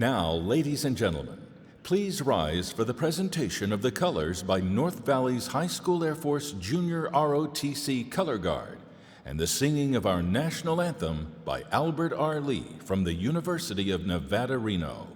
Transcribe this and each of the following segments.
Now, ladies and gentlemen, please rise for the presentation of the colors by North Valley's High School Air Force Junior ROTC Color Guard and the singing of our national anthem by Albert R. Lee from the University of Nevada, Reno.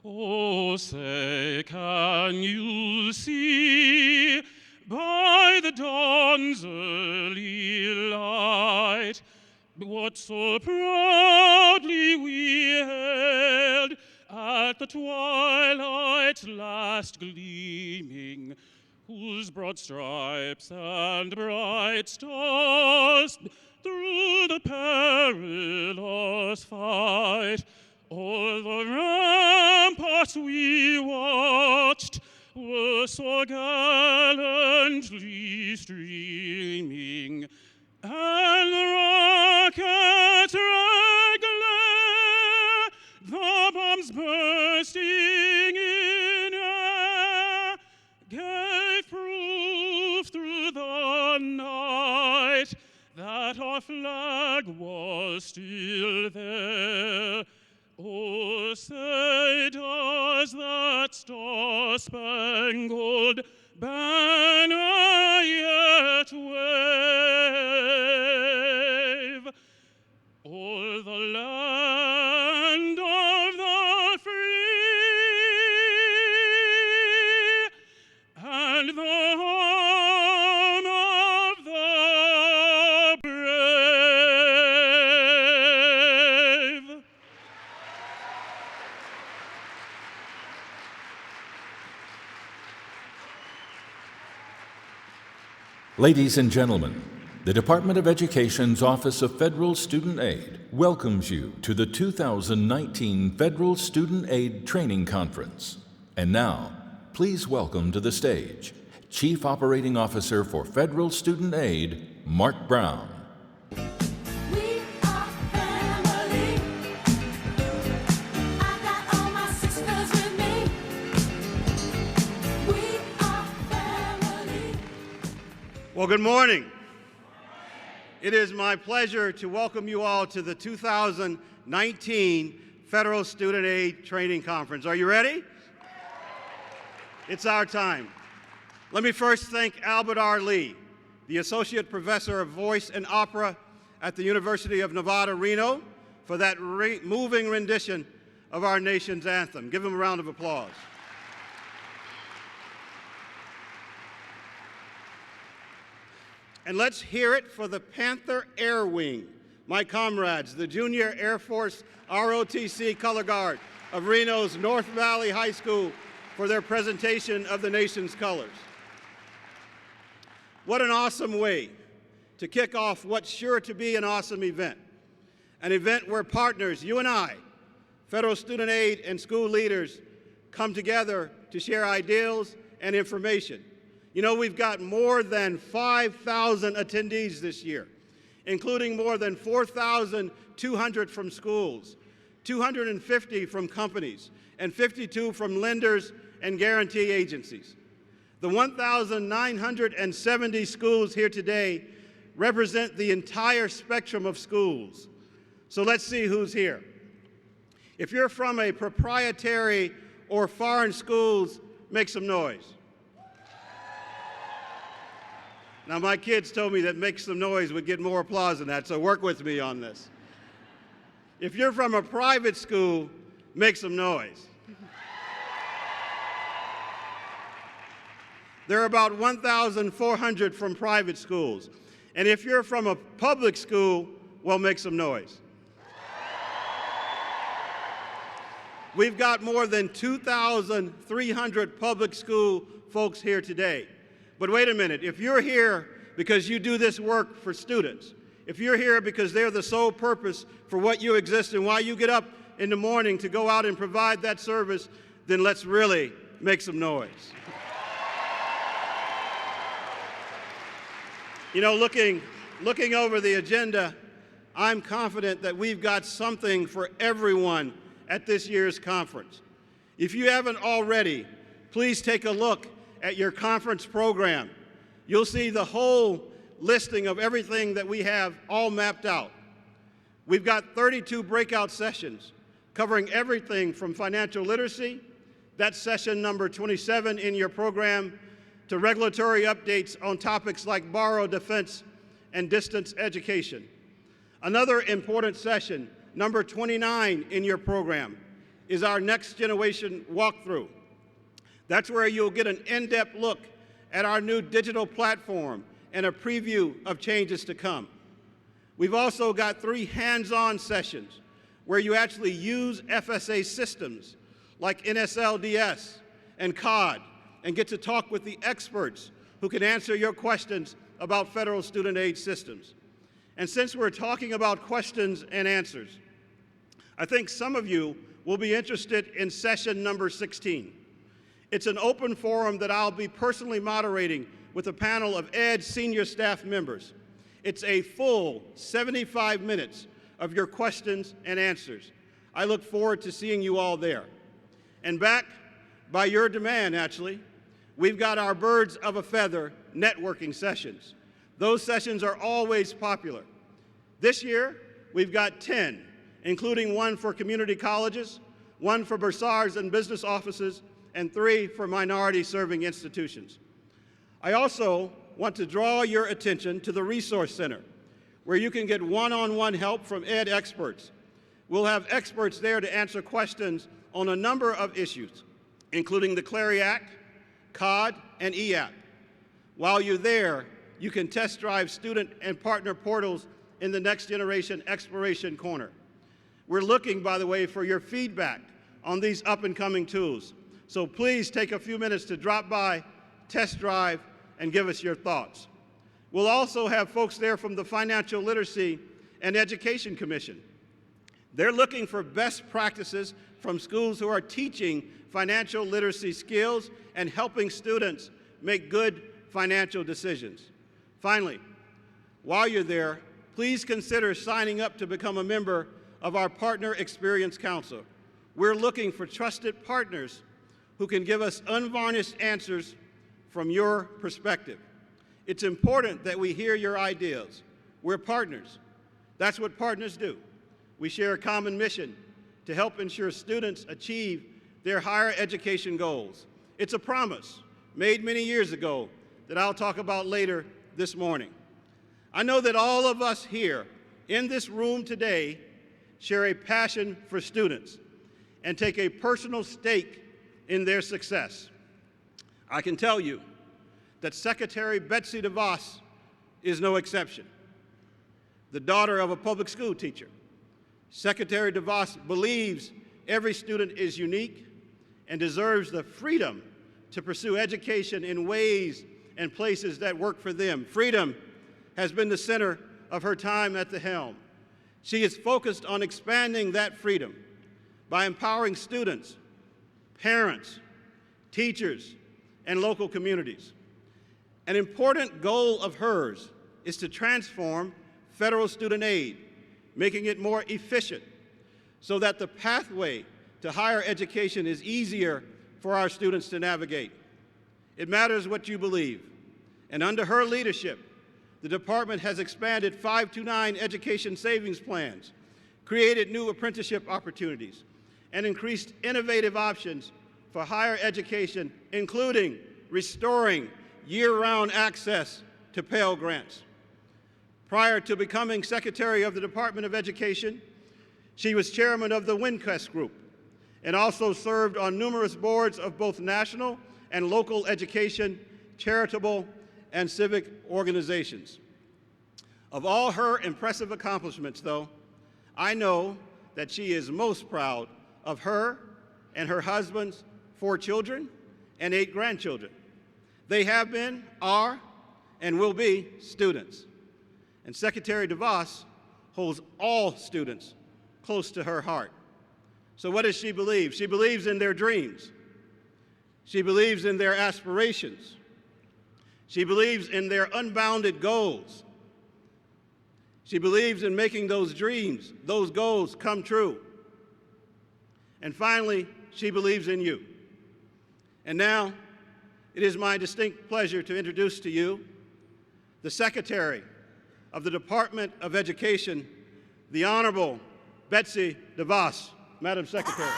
Oh, say, can you see by the dawn's early light what so proudly we hailed at the twilight's last gleaming, whose broad stripes and bright stars through the perilous fight all the ramparts we watched were so gallantly streaming, and the rocket's red glare, the bombs bursting in air, gave proof through the night that our flag was still there. Oh, say, does that star-spangled banner yet wave o'er the land of the free and the home of the brave? Ladies and gentlemen, the Department of Education's Office of Federal Student Aid welcomes you to the 2019 Federal Student Aid Training Conference. And now, please welcome to the stage Chief Operating Officer for Federal Student Aid, Mark Brown. Well, good morning. It is my pleasure to welcome you all to the 2019 Federal Student Aid Training Conference. Are you ready? It's our time. Let me first thank Albert R. Lee, the Associate Professor of Voice and Opera at the University of Nevada, Reno, for that moving rendition of our nation's anthem. Give him a round of applause. And let's hear it for the Panther Air Wing, my comrades, the Junior Air Force ROTC Color Guard of Reno's North Valley High School, for their presentation of the nation's colors. What an awesome way to kick off what's sure to be an awesome event. An event where partners, you and I, federal student aid and school leaders, come together to share ideals and information. You know, we've got more than 5,000 attendees this year, including more than 4,200 from schools, 250 from companies, and 52 from lenders and guarantee agencies. The 1,970 schools here today represent the entire spectrum of schools. So let's see who's here. If you're from a proprietary or foreign schools, make some noise. Now, my kids told me that make some noise would get more applause than that, so work with me on this. If you're from a private school, make some noise. There are about 1,400 from private schools. And if you're from a public school, well, make some noise. We've got more than 2,300 public school folks here today. But wait a minute, if you're here because you do this work for students, if you're here because they're the sole purpose for what you exist and why you get up in the morning to go out and provide that service, then let's really make some noise. You know, looking over the agenda, I'm confident that we've got something for everyone at this year's conference. If you haven't already, please take a look at your conference program. You'll see the whole listing of everything that we have all mapped out. We've got 32 breakout sessions covering everything from financial literacy, that's session number 27 in your program, to regulatory updates on topics like borrower defense and distance education. Another important session, number 29 in your program, is our next generation walkthrough. That's where you'll get an in-depth look at our new digital platform and a preview of changes to come. We've also got 3 hands-on sessions where you actually use FSA systems like NSLDS and COD and get to talk with the experts who can answer your questions about federal student aid systems. And since we're talking about questions and answers, I think some of you will be interested in session number 16. It's an open forum that I'll be personally moderating with a panel of ED senior staff members. It's a full 75 minutes of your questions and answers. I look forward to seeing you all there. And back by your demand, actually, we've got our Birds of a Feather networking sessions. Those sessions are always popular. This year, we've got 10, including one for community colleges, one for bursars and business offices, and 3 for minority-serving institutions. I also want to draw your attention to the Resource Center, where you can get one-on-one help from ED experts. We'll have experts there to answer questions on a number of issues, including the Clery Act, COD, and EAP. While you're there, you can test drive student and partner portals in the Next Generation Exploration Corner. We're looking, by the way, for your feedback on these up-and-coming tools. So please take a few minutes to drop by, test drive, and give us your thoughts. We'll also have folks there from the Financial Literacy and Education Commission. They're looking for best practices from schools who are teaching financial literacy skills and helping students make good financial decisions. Finally, while you're there, please consider signing up to become a member of our Partner Experience Council. We're looking for trusted partners who can give us unvarnished answers from your perspective. It's important that we hear your ideas. We're partners. That's what partners do. We share a common mission to help ensure students achieve their higher education goals. It's a promise made many years ago that I'll talk about later this morning. I know that all of us here in this room today share a passion for students and take a personal stake in their success. I can tell you that Secretary Betsy DeVos is no exception. The daughter of a public school teacher, Secretary DeVos believes every student is unique and deserves the freedom to pursue education in ways and places that work for them. Freedom has been the center of her time at the helm. She is focused on expanding that freedom by empowering students, parents, teachers, and local communities. An important goal of hers is to transform federal student aid, making it more efficient so that the pathway to higher education is easier for our students to navigate. It matters what you believe, and under her leadership, the department has expanded 529 education savings plans, created new apprenticeship opportunities, and increased innovative options for higher education, including restoring year-round access to Pell Grants. Prior to becoming Secretary of the Department of Education, she was chairman of the WinQuest Group and also served on numerous boards of both national and local education, charitable, and civic organizations. Of all her impressive accomplishments, though, I know that she is most proud of her and her husband's 4 children and 8 grandchildren. They have been, are, and will be students. And Secretary DeVos holds all students close to her heart. So what does she believe? She believes in their dreams. She believes in their aspirations. She believes in their unbounded goals. She believes in making those dreams, those goals come true. And finally, she believes in you. And now, it is my distinct pleasure to introduce to you the Secretary of the Department of Education, the Honorable Betsy DeVos. Madam Secretary.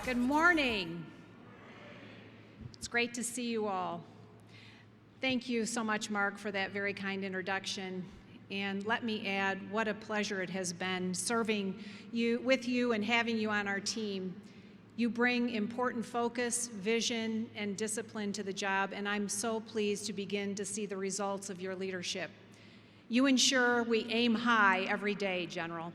Good morning. It's great to see you all. Thank you so much, Mark, for that very kind introduction. And let me add, what a pleasure it has been serving with you and having you on our team. You bring important focus, vision, and discipline to the job, and I'm so pleased to begin to see the results of your leadership. You ensure we aim high every day, General.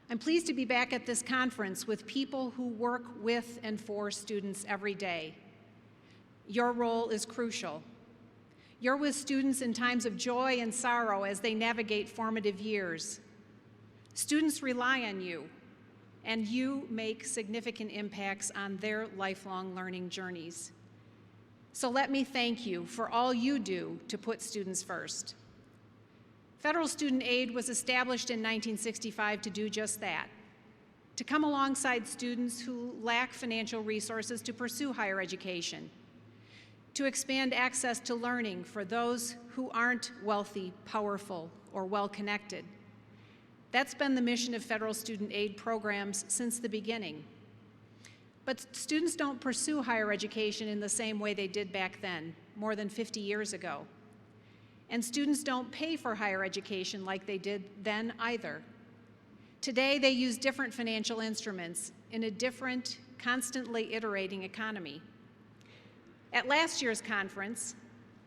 I'm pleased to be back at this conference with people who work with and for students every day. Your role is crucial. You're with students in times of joy and sorrow as they navigate formative years. Students rely on you, and you make significant impacts on their lifelong learning journeys. So let me thank you for all you do to put students first. Federal Student Aid was established in 1965 to do just that, to come alongside students who lack financial resources to pursue higher education, to expand access to learning for those who aren't wealthy, powerful, or well-connected. That's been the mission of federal student aid programs since the beginning. But students don't pursue higher education in the same way they did back then, more than 50 years ago. And students don't pay for higher education like they did then either. Today, they use different financial instruments in a different, constantly iterating economy. At last year's conference,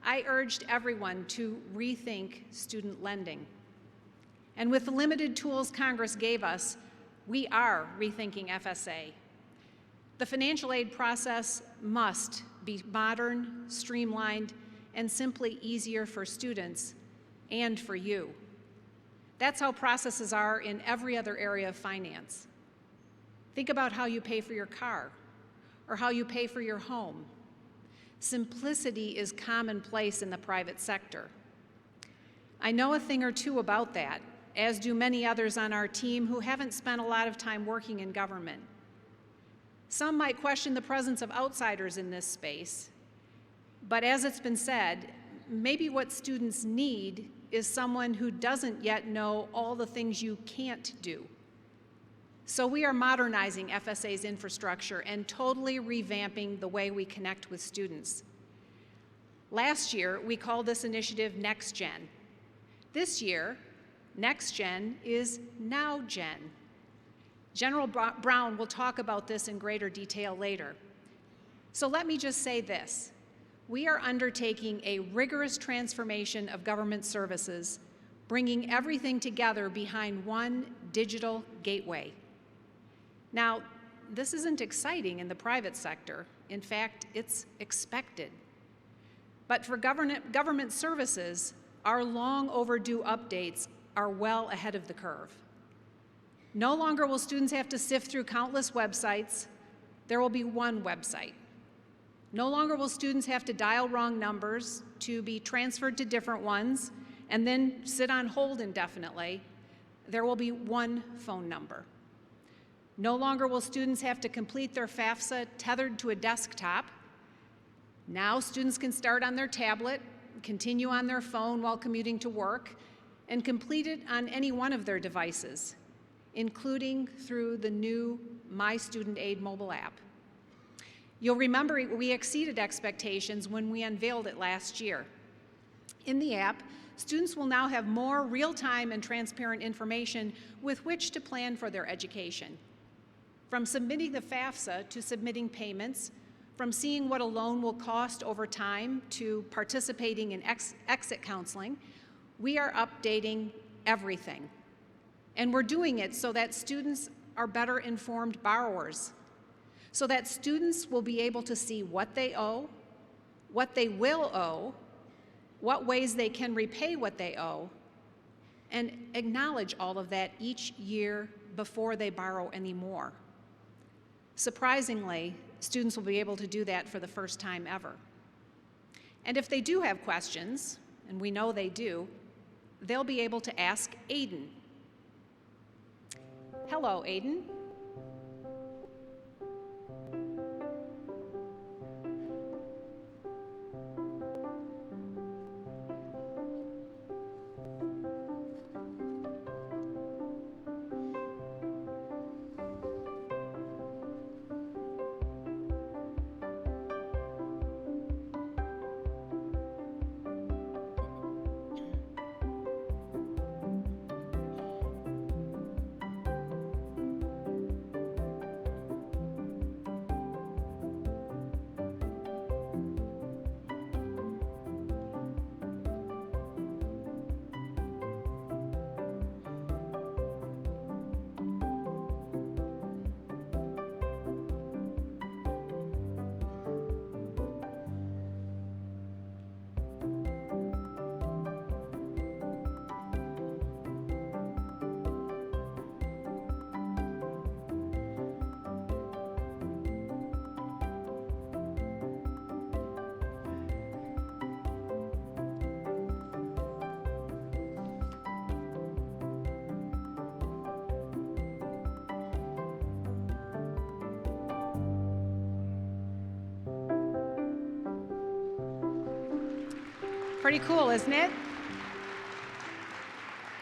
I urged everyone to rethink student lending. And with the limited tools Congress gave us, we are rethinking FSA. The financial aid process must be modern, streamlined, and simply easier for students and for you. That's how processes are in every other area of finance. Think about how you pay for your car or how you pay for your home. Simplicity is commonplace in the private sector. I know a thing or two about that, as do many others on our team who haven't spent a lot of time working in government. Some might question the presence of outsiders in this space, but as it's been said, maybe what students need is someone who doesn't yet know all the things you can't do. So we are modernizing FSA's infrastructure and totally revamping the way we connect with students. Last year, we called this initiative Next Gen. This year, Next Gen is Now Gen. General Brown will talk about this in greater detail later. So let me just say this. We are undertaking a rigorous transformation of government services, bringing everything together behind one digital gateway. Now, this isn't exciting in the private sector. In fact, it's expected. But for government services, our long overdue updates are well ahead of the curve. No longer will students have to sift through countless websites. There will be one website. No longer will students have to dial wrong numbers to be transferred to different ones and then sit on hold indefinitely. There will be one phone number. No longer will students have to complete their FAFSA tethered to a desktop. Now students can start on their tablet, continue on their phone while commuting to work, and complete it on any one of their devices, including through the new My Student Aid mobile app. You'll remember we exceeded expectations when we unveiled it last year. In the app, students will now have more real-time and transparent information with which to plan for their education. From submitting the FAFSA to submitting payments, From seeing what a loan will cost over time to participating in exit counseling, we are updating everything. And we're doing it so that students are better informed borrowers, so that students will be able to see what they owe, what they will owe, what ways they can repay what they owe, and acknowledge all of that each year before they borrow any more. Surprisingly, students will be able to do that for the first time ever. And if they do have questions, and we know they do, they'll be able to ask Aiden. Hello, Aiden. Pretty cool, isn't it?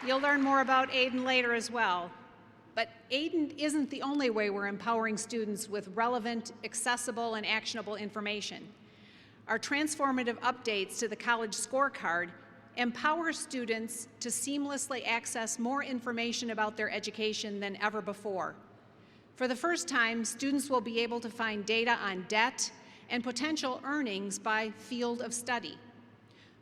You'll learn more about Aiden later as well. But Aiden isn't the only way we're empowering students with relevant, accessible, and actionable information. Our transformative updates to the college scorecard empower students to seamlessly access more information about their education than ever before. For the first time, students will be able to find data on debt and potential earnings by field of study.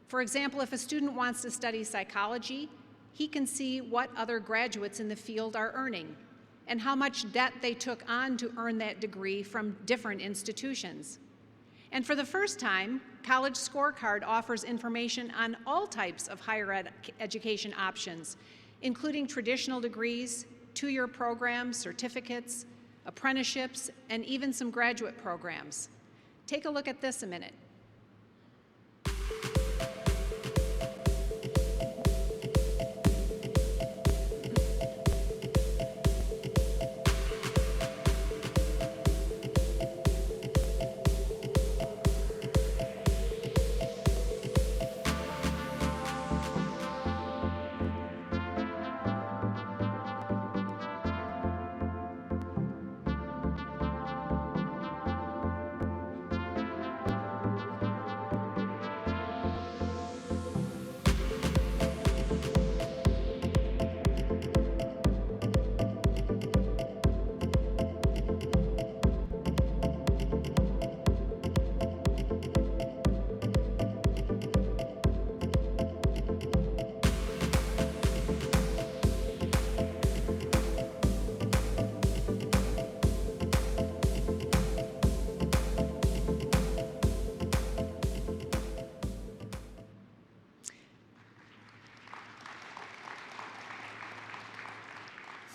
For example, if a student wants to study psychology, he can see what other graduates in the field are earning and how much debt they took on to earn that degree from different institutions. And for the first time, College Scorecard offers information on all types of higher education options, including traditional degrees, two-year programs, certificates, apprenticeships, and even some graduate programs. Take a look at this a minute.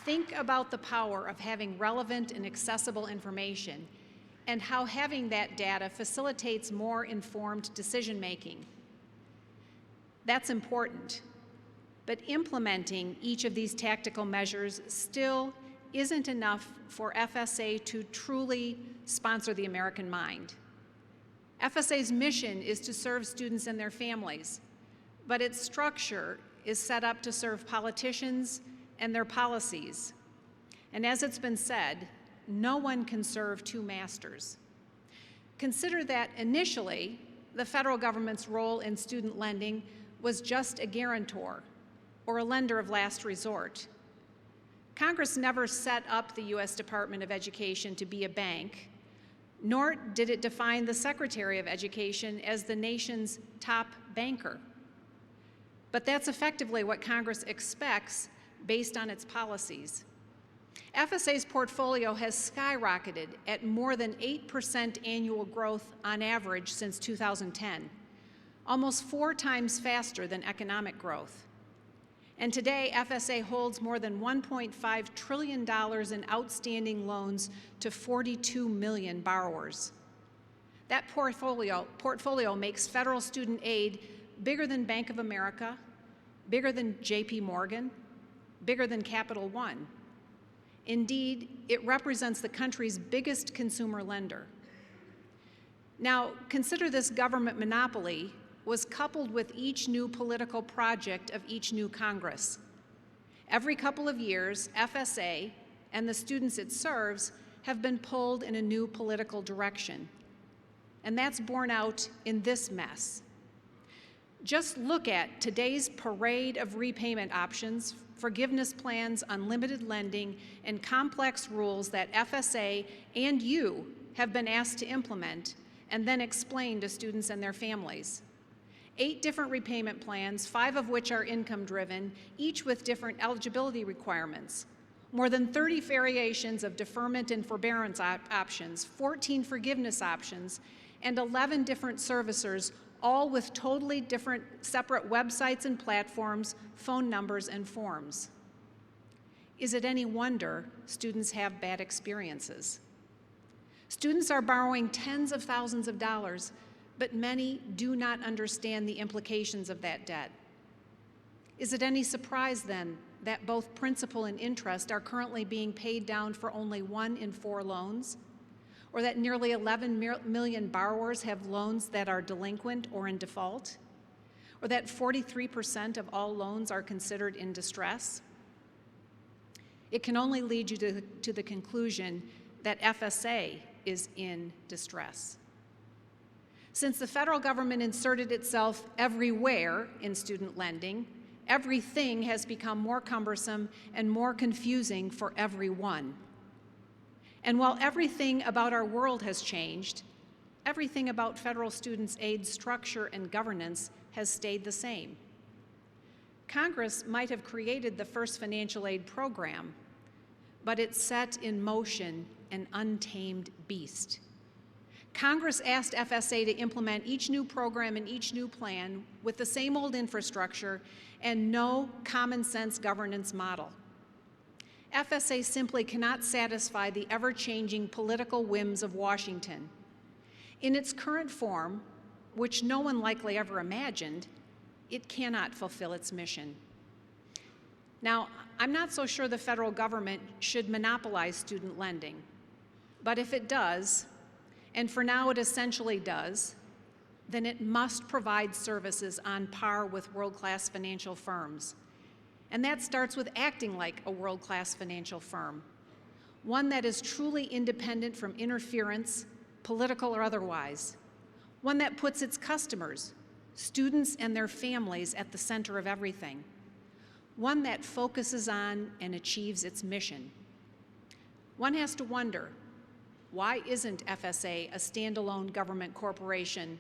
Think about the power of having relevant and accessible information and how having that data facilitates more informed decision-making. That's important, but implementing each of these tactical measures still isn't enough for FSA to truly sponsor the American mind. FSA's mission is to serve students and their families, but its structure is set up to serve politicians and their policies. And as it's been said, no one can serve two masters. Consider that initially, the federal government's role in student lending was just a guarantor or a lender of last resort. Congress never set up the U.S. Department of Education to be a bank, nor did it define the Secretary of Education as the nation's top banker. But that's effectively what Congress expects based on its policies. FSA's portfolio has skyrocketed at more than 8% annual growth on average since 2010, almost 4 times faster than economic growth. And today, FSA holds more than $1.5 trillion in outstanding loans to 42 million borrowers. That portfolio makes federal student aid bigger than Bank of America, bigger than JP Morgan, bigger than Capital One. Indeed, it represents the country's biggest consumer lender. Now, consider this government monopoly was coupled with each new political project of each new Congress. Every couple of years, FSA and the students it serves have been pulled in a new political direction. And that's borne out in this mess. Just look at today's parade of repayment options, forgiveness plans, unlimited lending, and complex rules that FSA and you have been asked to implement and then explain to students and their families. 8 different repayment plans, 5 of which are income-driven, each with different eligibility requirements. More than 30 variations of deferment and forbearance options, 14 forgiveness options, and 11 different servicers, all with totally different separate websites and platforms, phone numbers, and forms. Is it any wonder students have bad experiences? Students are borrowing tens of thousands of dollars, but many do not understand the implications of that debt. Is it any surprise, then, that both principal and interest are currently being paid down for only 1 in 4 loans? Or that nearly 11 million borrowers have loans that are delinquent or in default? Or that 43% of all loans are considered in distress? It can only lead you to the conclusion that FSA is in distress. Since the federal government inserted itself everywhere in student lending, everything has become more cumbersome and more confusing for everyone. And while everything about our world has changed, everything about federal student aid structure and governance has stayed the same. Congress might have created the first financial aid program, but it set in motion an untamed beast. Congress asked FSA to implement each new program and each new plan with the same old infrastructure and no common sense governance model. FSA simply cannot satisfy the ever-changing political whims of Washington. In its current form, which no one likely ever imagined, it cannot fulfill its mission. Now, I'm not so sure the federal government should monopolize student lending, but if it does, and for now it essentially does, then it must provide services on par with world-class financial firms. And that starts with acting like a world-class financial firm, one that is truly independent from interference, political or otherwise, one that puts its customers, students and their families at the center of everything, one that focuses on and achieves its mission. One has to wonder, why isn't FSA a standalone government corporation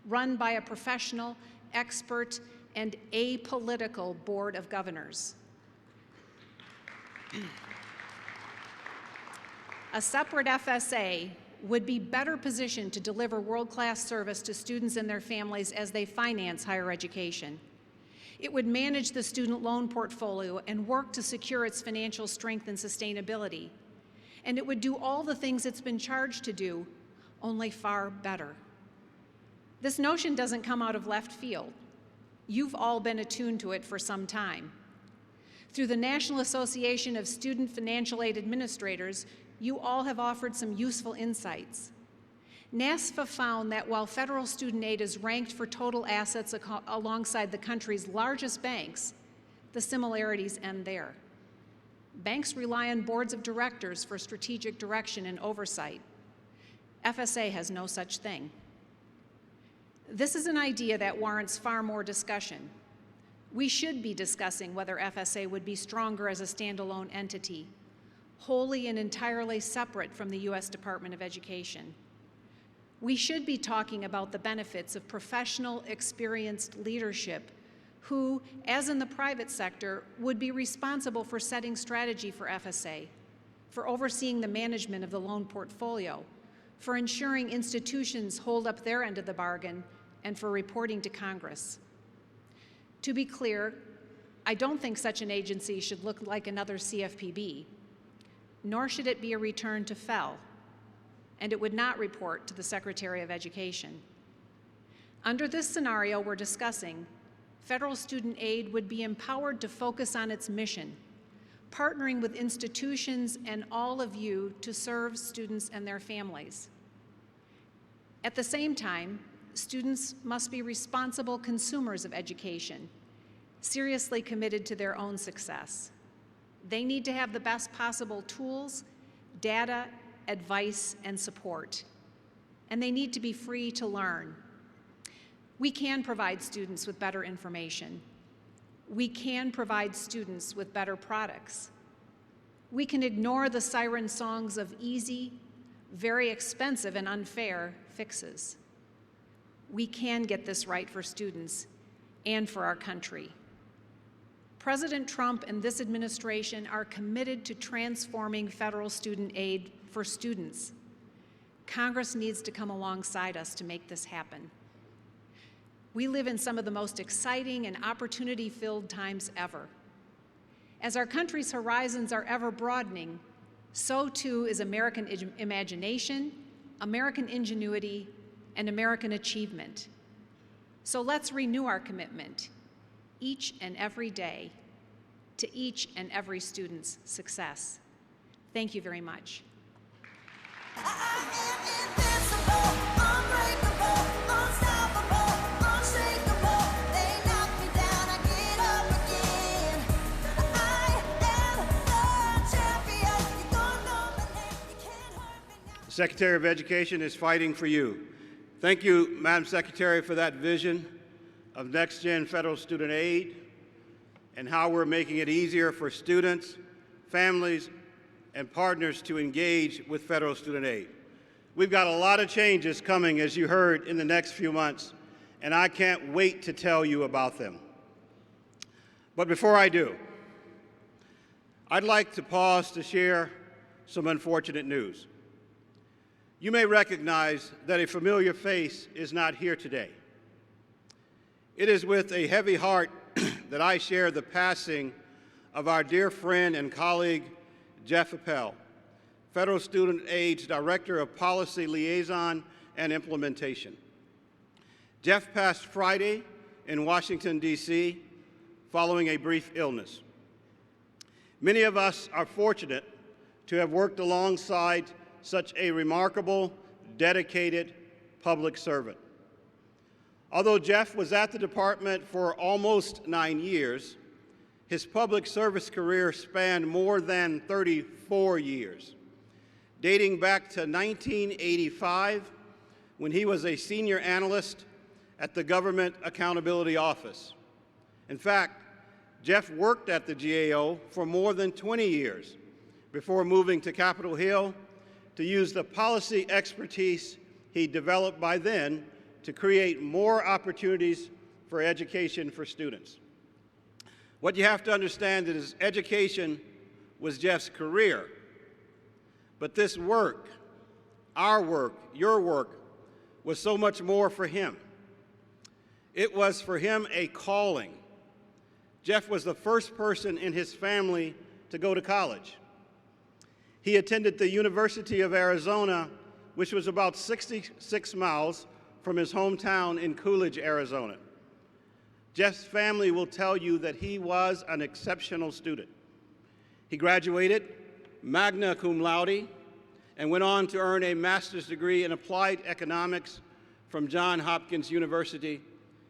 run by a professional, expert, and apolitical board of governors? A separate FSA would be better positioned to deliver world-class service to students and their families as they finance higher education. It would manage the student loan portfolio and work to secure its financial strength and sustainability. And it would do all the things it's been charged to do, only far better. This notion doesn't come out of left field. You've all been attuned to it for some time. Through the National Association of Student Financial Aid Administrators, you all have offered some useful insights. NASFA found that while federal student aid is ranked for total assets alongside the country's largest banks, the similarities end there. Banks rely on boards of directors for strategic direction and oversight. FSA has no such thing. This is an idea that warrants far more discussion. We should be discussing whether FSA would be stronger as a standalone entity, wholly and entirely separate from the U.S. Department of Education. We should be talking about the benefits of professional, experienced leadership who, as in the private sector, would be responsible for setting strategy for FSA, for overseeing the management of the loan portfolio, for ensuring institutions hold up their end of the bargain, and for reporting to Congress. To be clear, I don't think such an agency should look like another CFPB, nor should it be a return to FEL, and it would not report to the Secretary of Education. Under this scenario we're discussing, federal student aid would be empowered to focus on its mission, partnering with institutions and all of you to serve students and their families. At the same time, students must be responsible consumers of education, seriously committed to their own success. They need to have the best possible tools, data, advice, and support. And they need to be free to learn. We can provide students with better information. We can provide students with better products. We can ignore the siren songs of easy, very expensive, and unfair fixes. We can get this right for students and for our country. President Trump and this administration are committed to transforming federal student aid for students. Congress needs to come alongside us to make this happen. We live in some of the most exciting and opportunity-filled times ever. As our country's horizons are ever broadening, so too is American imagination, American ingenuity, and American achievement. So let's renew our commitment, each and every day, to each and every student's success. Thank you very much. The Secretary of Education is fighting for you. Thank you, Madam Secretary, for that vision of Next Gen federal student aid and how we're making it easier for students, families, and partners to engage with federal student aid. We've got a lot of changes coming, as you heard, in the next few months, and I can't wait to tell you about them. But before I do, I'd like to pause to share some unfortunate news. You may recognize that a familiar face is not here today. It is with a heavy heart that I share the passing of our dear friend and colleague, Jeff Appel, Federal Student Aid's Director of Policy Liaison and Implementation. Jeff passed Friday in Washington, D.C., following a brief illness. Many of us are fortunate to have worked alongside such a remarkable, dedicated public servant. Although Jeff was at the department for almost 9 years, his public service career spanned more than 34 years, dating back to 1985, when he was a senior analyst at the Government Accountability Office. In fact, Jeff worked at the GAO for more than 20 years before moving to Capitol Hill to use the policy expertise he developed by then to create more opportunities for education for students. What you have to understand is education was Jeff's career, but this work, our work, your work, was so much more for him. It was for him a calling. Jeff was the first person in his family to go to college. He attended the University of Arizona, which was about 66 miles from his hometown in Coolidge, Arizona. Jeff's family will tell you that he was an exceptional student. He graduated magna cum laude and went on to earn a master's degree in applied economics from Johns Hopkins University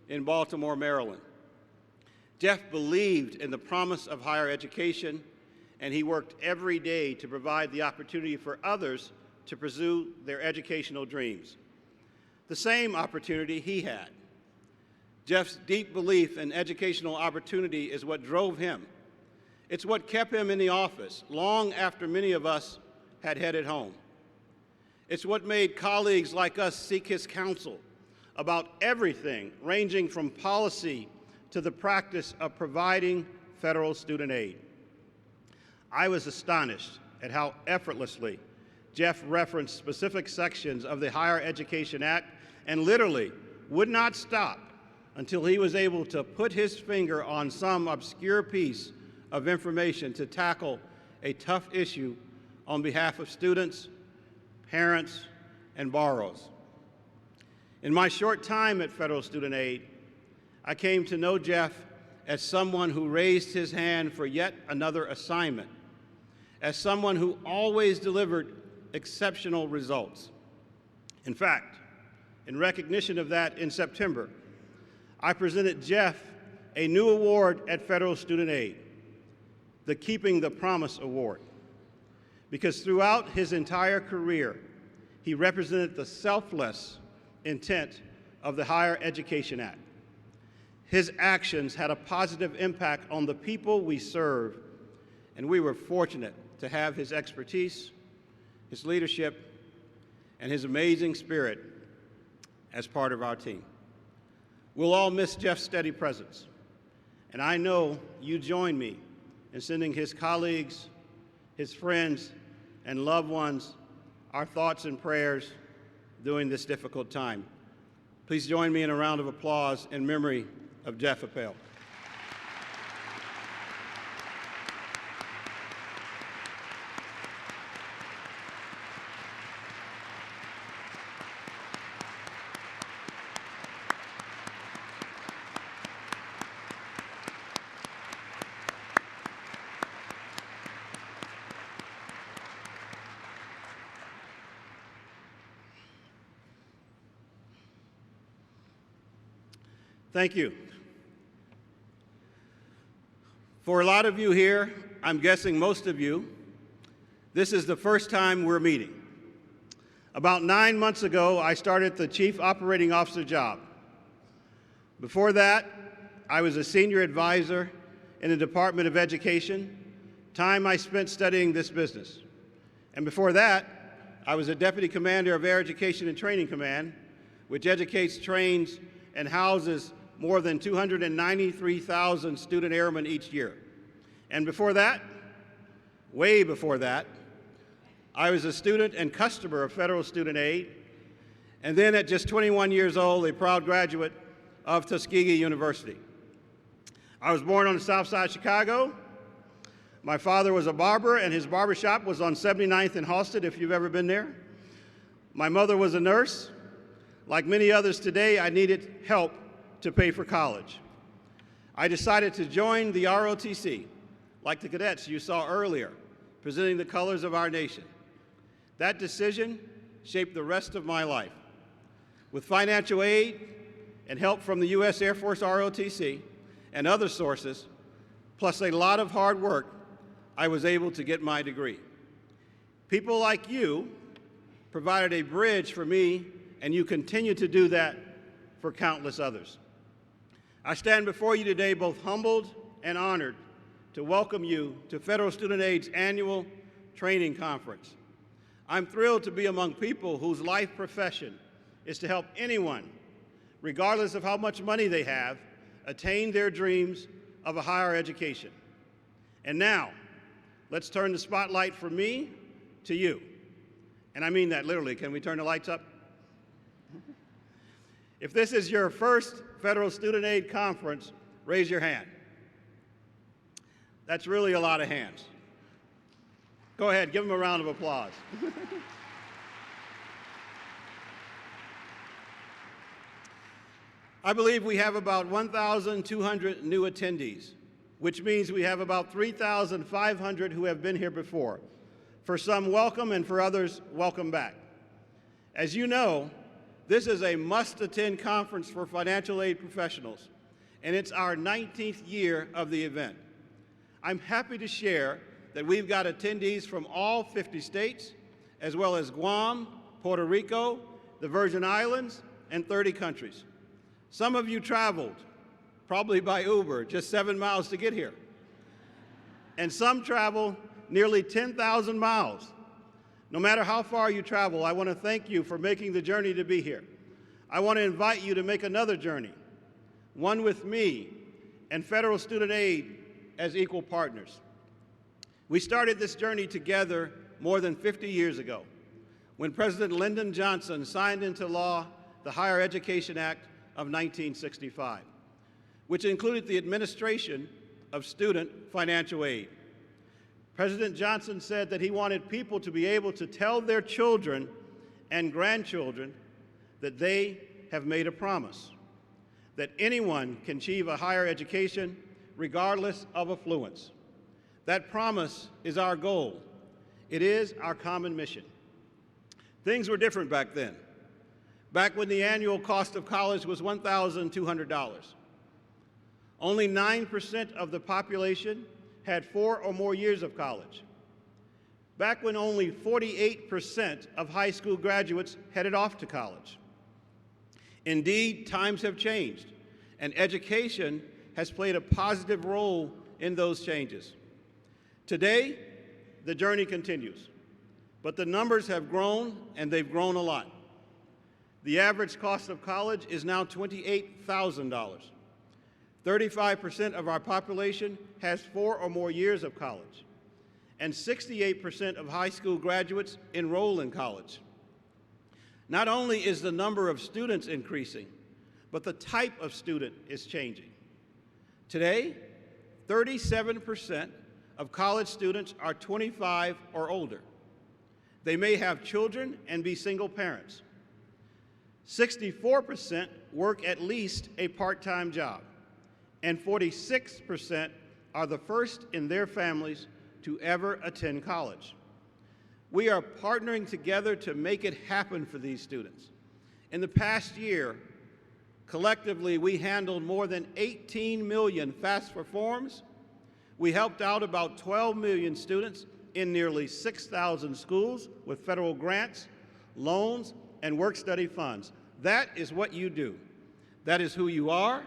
in Baltimore, Maryland. Jeff believed in the promise of higher education, and he worked every day to provide the opportunity for others to pursue their educational dreams. The same opportunity he had. Jeff's deep belief in educational opportunity is what drove him. It's what kept him in the office long after many of us had headed home. It's what made colleagues like us seek his counsel about everything, ranging from policy to the practice of providing federal student aid. I was astonished at how effortlessly Jeff referenced specific sections of the Higher Education Act and literally would not stop until he was able to put his finger on some obscure piece of information to tackle a tough issue on behalf of students, parents, and borrowers. In my short time at Federal Student Aid, I came to know Jeff as someone who raised his hand for yet another assignment, as someone who always delivered exceptional results. In fact, in recognition of that, in September, I presented Jeff a new award at Federal Student Aid, the Keeping the Promise Award, because throughout his entire career, he represented the selfless intent of the Higher Education Act. His actions had a positive impact on the people we serve, and we were fortunate to have his expertise, his leadership, and his amazing spirit as part of our team. We'll all miss Jeff's steady presence, and I know you join me in sending his colleagues, his friends, and loved ones our thoughts and prayers during this difficult time. Please join me in a round of applause in memory of Jeff Appel. Thank you. For a lot of you here, I'm guessing most of you, this is the first time we're meeting. About 9 months ago, I started the Chief Operating Officer job. Before that, I was a senior advisor in the Department of Education, time I spent studying this business. And before that, I was a Deputy Commander of Air Education and Training Command, which educates, trains, and houses more than 293,000 student airmen each year. And before that, way before that, I was a student and customer of Federal Student Aid, and then at just 21 years old, a proud graduate of Tuskegee University. I was born on the south side of Chicago. My father was a barber, and his barbershop was on 79th and Halsted, if you've ever been there. My mother was a nurse. Like many others today, I needed help to pay for college. I decided to join the ROTC, like the cadets you saw earlier, presenting the colors of our nation. That decision shaped the rest of my life. With financial aid and help from the U.S. Air Force ROTC and other sources, plus a lot of hard work, I was able to get my degree. People like you provided a bridge for me, and you continue to do that for countless others. I stand before you today both humbled and honored to welcome you to Federal Student Aid's annual training conference. I'm thrilled to be among people whose life profession is to help anyone, regardless of how much money they have, attain their dreams of a higher education. And now, let's turn the spotlight from me to you. And I mean that literally. Can we turn the lights up? If this is your first Federal Student Aid conference, raise your hand. That's really a lot of hands. Go ahead, give them a round of applause. I believe we have about 1,200 new attendees, which means we have about 3,500 who have been here before. For some, welcome, and for others, welcome back. As you know, this is a must-attend conference for financial aid professionals, and it's our 19th year of the event. I'm happy to share that we've got attendees from all 50 states, as well as Guam, Puerto Rico, the Virgin Islands, and 30 countries. Some of you traveled, probably by Uber, just 7 miles to get here. And some travel nearly 10,000 miles. No matter how far you travel, I want to thank you for making the journey to be here. I want to invite you to make another journey, one with me and Federal Student Aid as equal partners. We started this journey together more than 50 years ago, when President Lyndon Johnson signed into law the Higher Education Act of 1965, which included the administration of student financial aid. President Johnson said that he wanted people to be able to tell their children and grandchildren that they have made a promise, that anyone can achieve a higher education regardless of affluence. That promise is our goal. It is our common mission. Things were different back then, back when the annual cost of college was $1,200. Only 9% of the population had 4 or more years of college. Back when only 48% of high school graduates headed off to college. Indeed, times have changed, and education has played a positive role in those changes. Today, the journey continues, but the numbers have grown, and they've grown a lot. The average cost of college is now $28,000. 35% of our population has 4 or more years of college, and 68% of high school graduates enroll in college. Not only is the number of students increasing, but the type of student is changing. Today, 37% of college students are 25 or older. They may have children and be single parents. 64% work at least a part-time job, and 46% are the first in their families to ever attend college. We are partnering together to make it happen for these students. In the past year, collectively, we handled more than 18 million FAFSA forms. We helped out about 12 million students in nearly 6,000 schools with federal grants, loans, and work-study funds. That is what you do. That is who you are.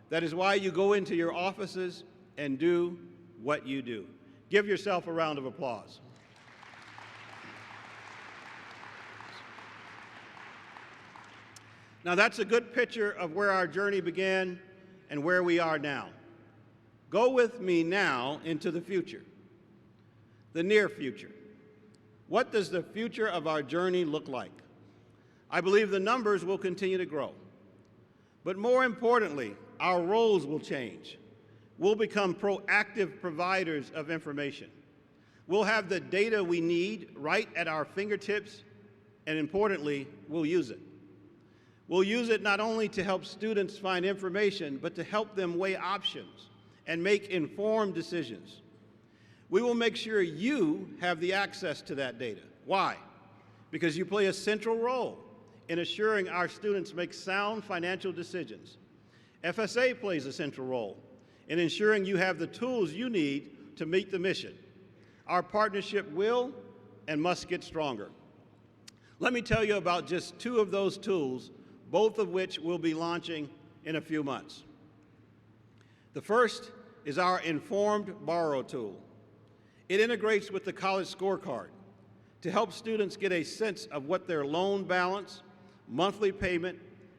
That is why you go into your offices and do what you do. Give yourself a round of applause. Now, that's a good picture of where our journey began and where we are now. Go with me now into the future, the near future. What does the future of our journey look like? I believe the numbers will continue to grow. But more importantly, our roles will change. We'll become proactive providers of information. We'll have the data we need right at our fingertips, and importantly, we'll use it. We'll use it not only to help students find information, but to help them weigh options and make informed decisions. We will make sure you have the access to that data. Why? Because you play a central role in assuring our students make sound financial decisions. FSA plays a central role in ensuring you have the tools you need to meet the mission. Our partnership will and must get stronger. Let me tell you about just 2 of those tools, both of which we'll be launching in a few months. The first is our Informed Borrow tool. It integrates with the college scorecard to help students get a sense of what their loan balance, monthly payment,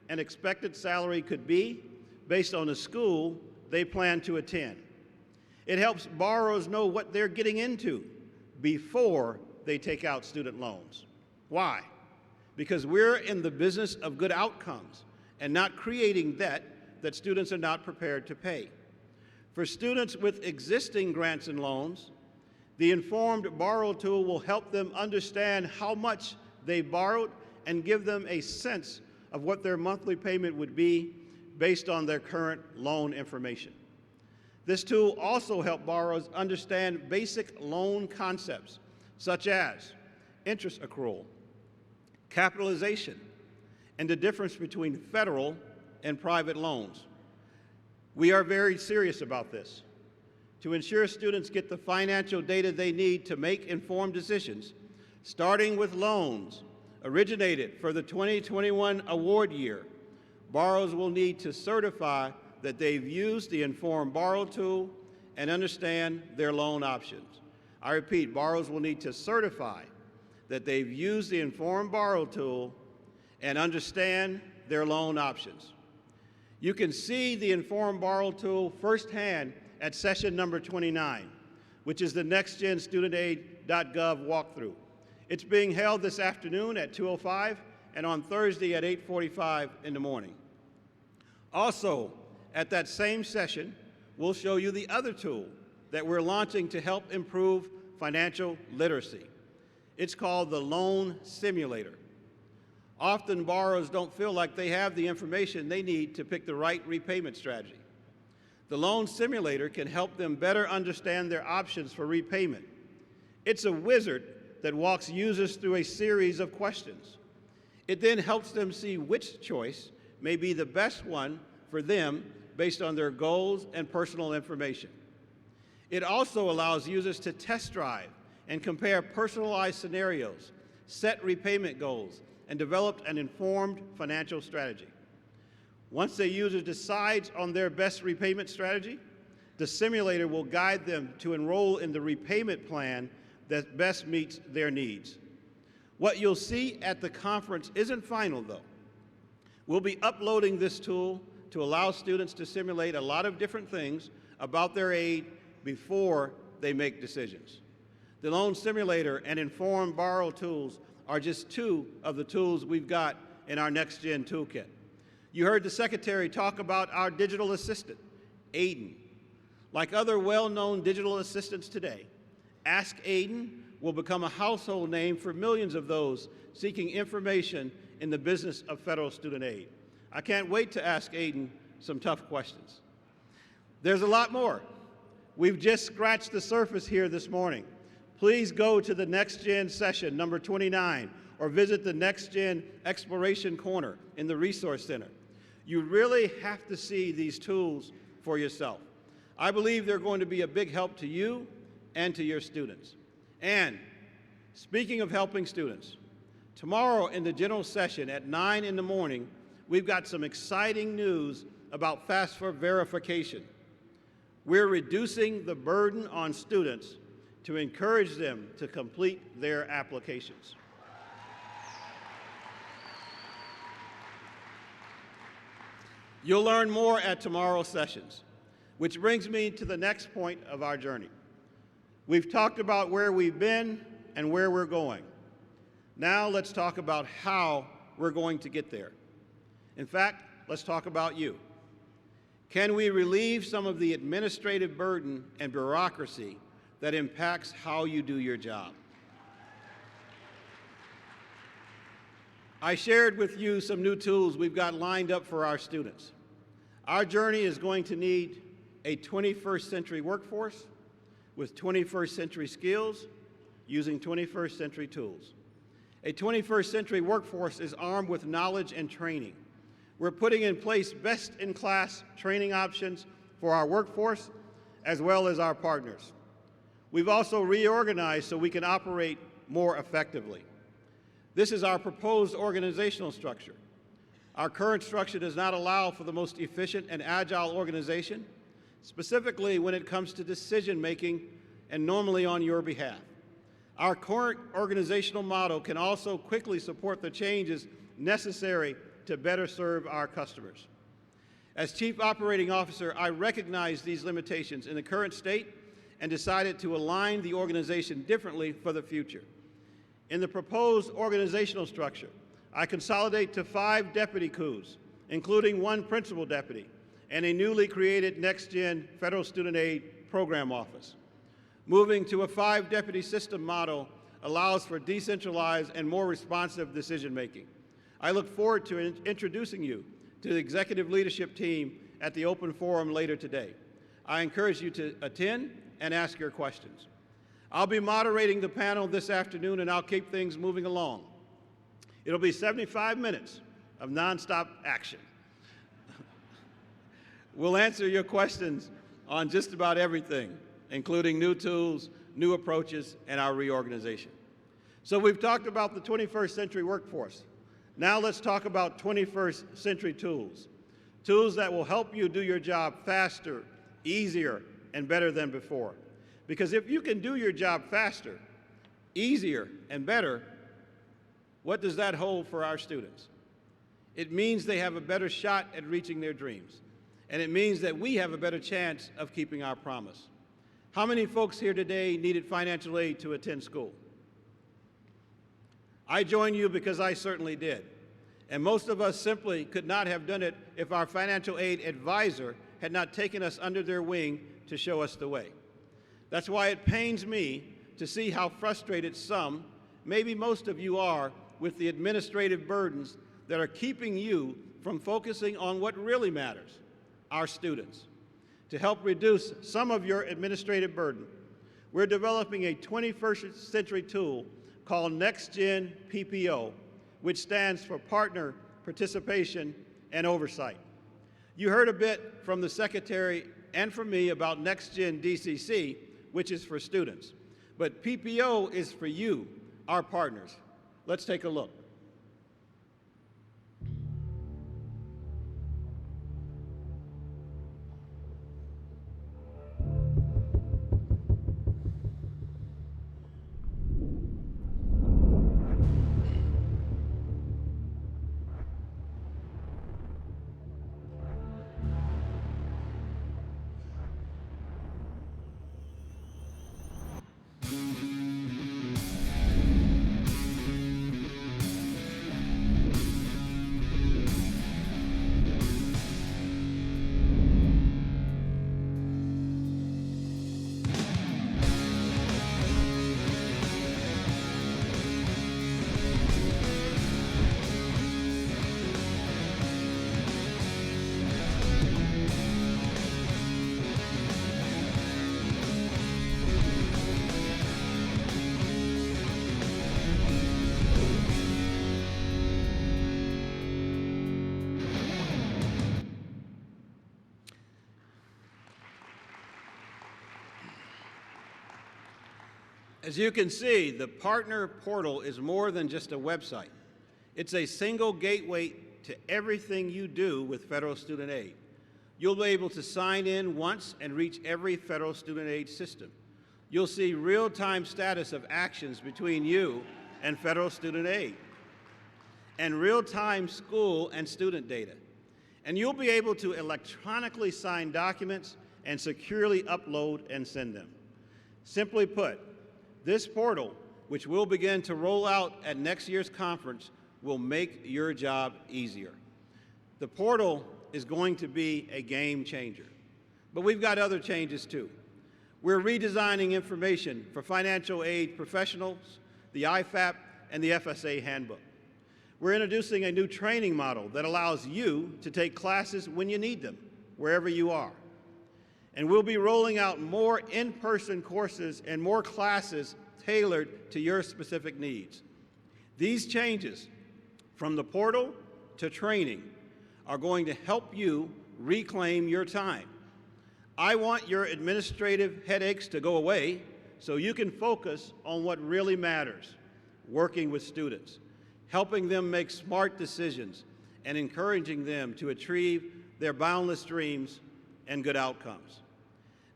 and expected salary could be based on the school they plan to attend. It helps borrowers know what they're getting into before they take out student loans. Why? Because we're in the business of good outcomes and not creating debt that students are not prepared to pay. For students with existing grants and loans, the Informed Borrow tool will help them understand how much they borrowed and give them a sense of what their monthly payment would be based on their current loan information. This tool also helps borrowers understand basic loan concepts, such as interest accrual, capitalization, and the difference between federal and private loans. We are very serious about this. To ensure students get the financial data they need to make informed decisions, starting with loans originated for the 2021 award year, borrowers will need to certify that they've used the Informed Borrow tool and understand their loan options. I repeat, borrowers will need to certify that they've used the Inform Borrow tool and understand their loan options. You can see the Inform Borrow tool firsthand at session number 29, which is the nextgenstudentaid.gov walkthrough. It's being held this afternoon at 2:05 and on Thursday at 8:45 in the morning. Also, at that same session, we'll show you the other tool that we're launching to help improve financial literacy. It's called the Loan Simulator. Often borrowers don't feel like they have the information they need to pick the right repayment strategy. The Loan Simulator can help them better understand their options for repayment. It's a wizard that walks users through a series of questions. It then helps them see which choice may be the best one for them based on their goals and personal information. It also allows users to test drive and compare personalized scenarios, set repayment goals, and develop an informed financial strategy. Once a user decides on their best repayment strategy, the simulator will guide them to enroll in the repayment plan that best meets their needs. What you'll see at the conference isn't final, though. We'll be uploading this tool to allow students to simulate a lot of different things about their aid before they make decisions. The Loan Simulator and Inform Borrow tools are just two of the tools we've got in our Next Gen toolkit. You heard the Secretary talk about our digital assistant, Aiden. Like other well-known digital assistants today, Ask Aiden will become a household name for millions of those seeking information in the business of federal student aid. I can't wait to ask Aiden some tough questions. There's a lot more. We've just scratched the surface here this morning. Please go to the Next Gen session number 29 or visit the Next Gen Exploration Corner in the Resource Center. You really have to see these tools for yourself. I believe they're going to be a big help to you and to your students. And speaking of helping students, tomorrow in the general session at 9 in the morning, we've got some exciting news about FAFSA verification. We're reducing the burden on students to encourage them to complete their applications. You'll learn more at tomorrow's sessions, which brings me to the next point of our journey. We've talked about where we've been and where we're going. Now let's talk about how we're going to get there. In fact, let's talk about you. Can we relieve some of the administrative burden and bureaucracy that impacts how you do your job? I shared with you some new tools we've got lined up for our students. Our journey is going to need a 21st century workforce with 21st century skills using 21st century tools. A 21st century workforce is armed with knowledge and training. We're putting in place best-in-class training options for our workforce as well as our partners. We've also reorganized so we can operate more effectively. This is our proposed organizational structure. Our current structure does not allow for the most efficient and agile organization, specifically when it comes to decision-making and normally on your behalf. Our current organizational model can also quickly support the changes necessary to better serve our customers. As Chief Operating Officer, I recognize these limitations in the current state and decided to align the organization differently for the future. In the proposed organizational structure, I consolidate to 5 deputy coups, including 1 principal deputy, and a newly created Next Gen Federal Student Aid Program Office. Moving to a 5-deputy system model allows for decentralized and more responsive decision-making. I look forward to introducing you to the executive leadership team at the open forum later today. I encourage you to attend and ask your questions. I'll be moderating the panel this afternoon, and I'll keep things moving along. It'll be 75 minutes of nonstop action. We'll answer your questions on just about everything, including new tools, new approaches, and our reorganization. So we've talked about the 21st century workforce. Now let's talk about 21st century tools. Tools that will help you do your job faster, easier, and better than before. Because if you can do your job faster, easier, and better, What does that hold for our students? It means they have a better shot at reaching their dreams. And it means that we have a better chance of keeping our promise. How many folks here today needed financial aid to attend school? I join you because I certainly did. And most of us simply could not have done it if our financial aid advisor had not taken us under their wing to show us the way. That's why it pains me to see how frustrated some, maybe most of you are, with the administrative burdens that are keeping you from focusing on what really matters, our students. To help reduce some of your administrative burden, we're developing a 21st century tool called Next Gen PPO, which stands for Partner Participation and Oversight. You heard a bit from the Secretary and from me about Next Gen DCC, which is for students. But PPO is for you, our partners. Let's take a look. As you can see, the Partner Portal is more than just a website. It's a single gateway to everything you do with federal student aid. You'll be able to sign in once and reach every federal student aid system. You'll see real-time status of actions between you and federal student aid, and real-time school and student data. And you'll be able to electronically sign documents and securely upload and send them. Simply put, this portal, which we'll begin to roll out at next year's conference, will make your job easier. The portal is going to be a game changer. But we've got other changes too. We're redesigning information for financial aid professionals, the IFAP, and the FSA handbook. We're introducing a new training model that allows you to take classes when you need them, wherever you are. And we'll be rolling out more in-person courses and more classes tailored to your specific needs. These changes, from the portal to training, are going to help you reclaim your time. I want your administrative headaches to go away so you can focus on what really matters, working with students, helping them make smart decisions, and encouraging them to achieve their boundless dreams and good outcomes.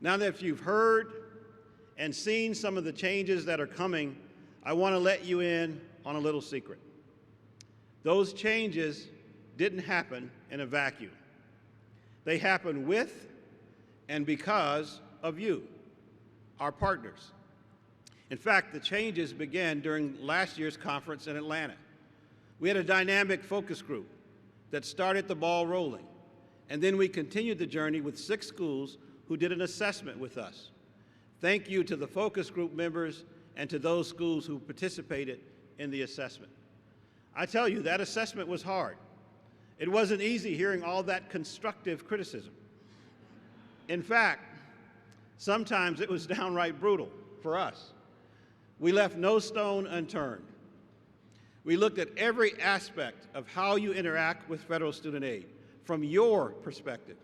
Now that you've heard and seen some of the changes that are coming, I want to let you in on a little secret. Those changes didn't happen in a vacuum. They happened with and because of you, our partners. In fact, the changes began during last year's conference in Atlanta. We had a dynamic focus group that started the ball rolling, and then we continued the journey with 6 schools who did an assessment with us. Thank you to the focus group members and to those schools who participated in the assessment. I tell you, that assessment was hard. It wasn't easy hearing all that constructive criticism. In fact, sometimes it was downright brutal for us. We left no stone unturned. We looked at every aspect of how you interact with federal student aid from your perspective.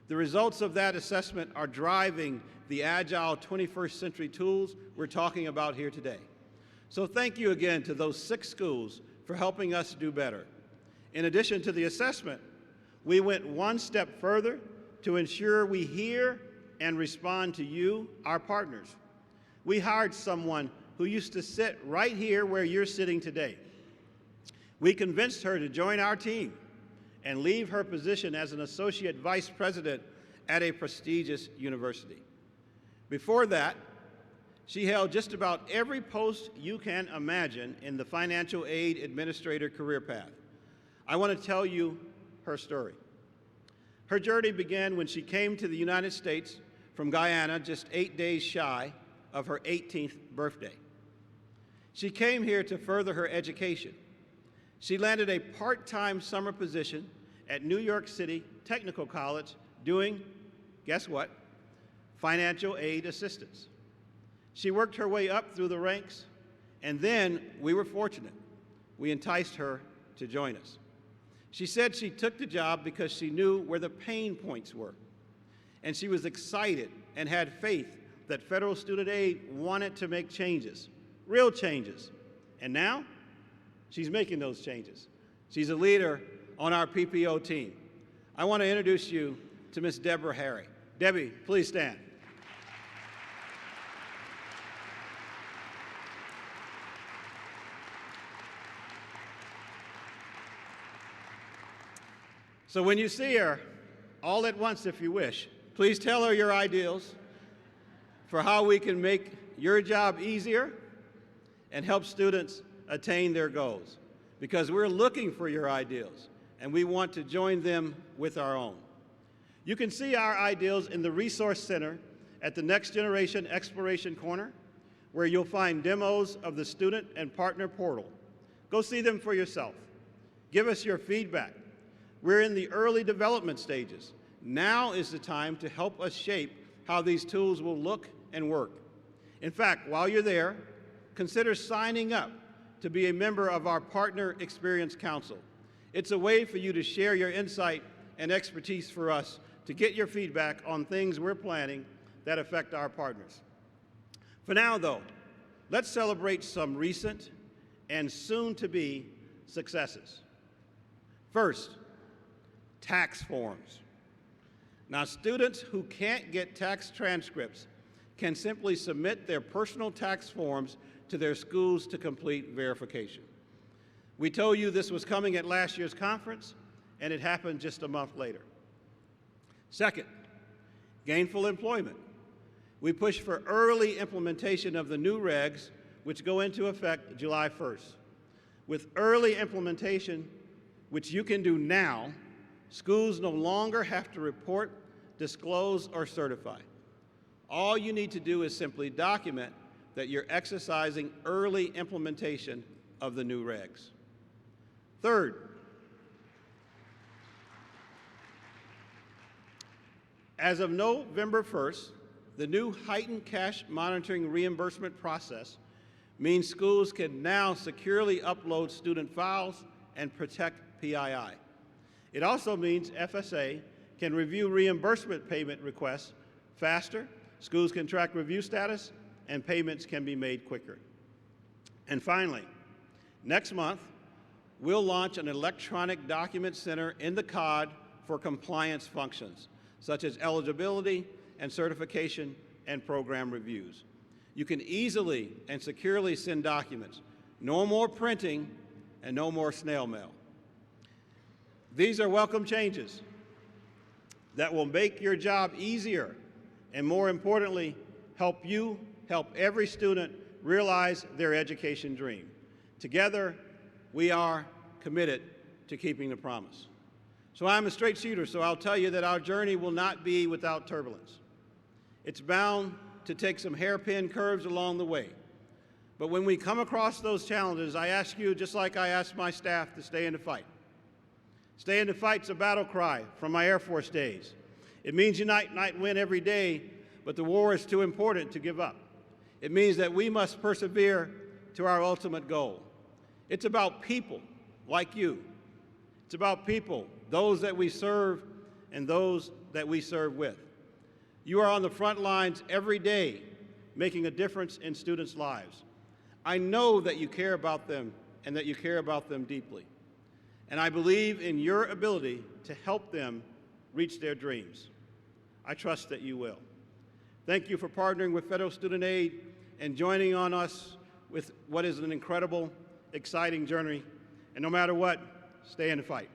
The results of that assessment are driving the agile 21st century tools we're talking about here today. So thank you again to those 6 schools for helping us do better. In addition to the assessment, we went one step further to ensure we hear and respond to you, our partners. We hired someone who used to sit right here where you're sitting today. We convinced her to join our team and leave her position as an associate vice president at a prestigious university. Before that, she held just about every post you can imagine in the financial aid administrator career path. I want to tell you her story. Her journey began when she came to the United States from Guyana just 8 days shy of her 18th birthday. She came here to further her education. She landed a part-time summer position at New York City Technical College doing, guess what, financial aid assistance. She worked her way up through the ranks, and then we were fortunate. We enticed her to join us. She said she took the job because she knew where the pain points were, and she was excited and had faith that federal student aid wanted to make changes, real changes. And now, she's making those changes. She's a leader on our PPO team. I want to introduce you to Ms. Deborah Harry. Debbie, please stand. So when you see her, all at once if you wish, please tell her your ideals for how we can make your job easier and help students attain their goals. Because we're looking for your ideals, and we want to join them with our own. You can see our ideals in the Resource Center at the Next Generation Exploration Corner, where you'll find demos of the student and partner portal. Go see them for yourself. Give us your feedback. We're in the early development stages. Now is the time to help us shape how these tools will look and work. In fact, while you're there, consider signing up to be a member of our Partner Experience Council. It's a way for you to share your insight and expertise for us to get your feedback on things we're planning that affect our partners. For now, though, let's celebrate some recent and soon-to-be successes. First, tax forms. Now, students who can't get tax transcripts can simply submit their personal tax forms to their schools to complete verification. We told you this was coming at last year's conference, and it happened just a month later. Second, gainful employment. We pushed for early implementation of the new regs, which go into effect July 1st. With early implementation, which you can do now, schools no longer have to report, disclose, or certify. All you need to do is simply document that you're exercising early implementation of the new regs. Third, as of November 1st, the new heightened cash monitoring reimbursement process means schools can now securely upload student files and protect PII. It also means FSA can review reimbursement payment requests faster, schools can track review status, and payments can be made quicker. And finally, next month, we'll launch an electronic document center in the COD for compliance functions, such as eligibility and certification and program reviews. You can easily and securely send documents. No more printing and no more snail mail. These are welcome changes that will make your job easier and, more importantly, help every student realize their education dream. Together, we are committed to keeping the promise. So I'm a straight shooter, so I'll tell you that our journey will not be without turbulence. It's bound to take some hairpin curves along the way. But when we come across those challenges, I ask you, just like I ask my staff, to stay in the fight. Stay in the fight's a battle cry from my Air Force days. It means you might win every day, but the war is too important to give up. It means that we must persevere to our ultimate goal. It's about people like you. It's about people, those that we serve and those that we serve with. You are on the front lines every day, making a difference in students' lives. I know that you care about them and that you care about them deeply. And I believe in your ability to help them reach their dreams. I trust that you will. Thank you for partnering with Federal Student Aid and joining on us with what is an incredible, exciting journey. And no matter what, stay in the fight.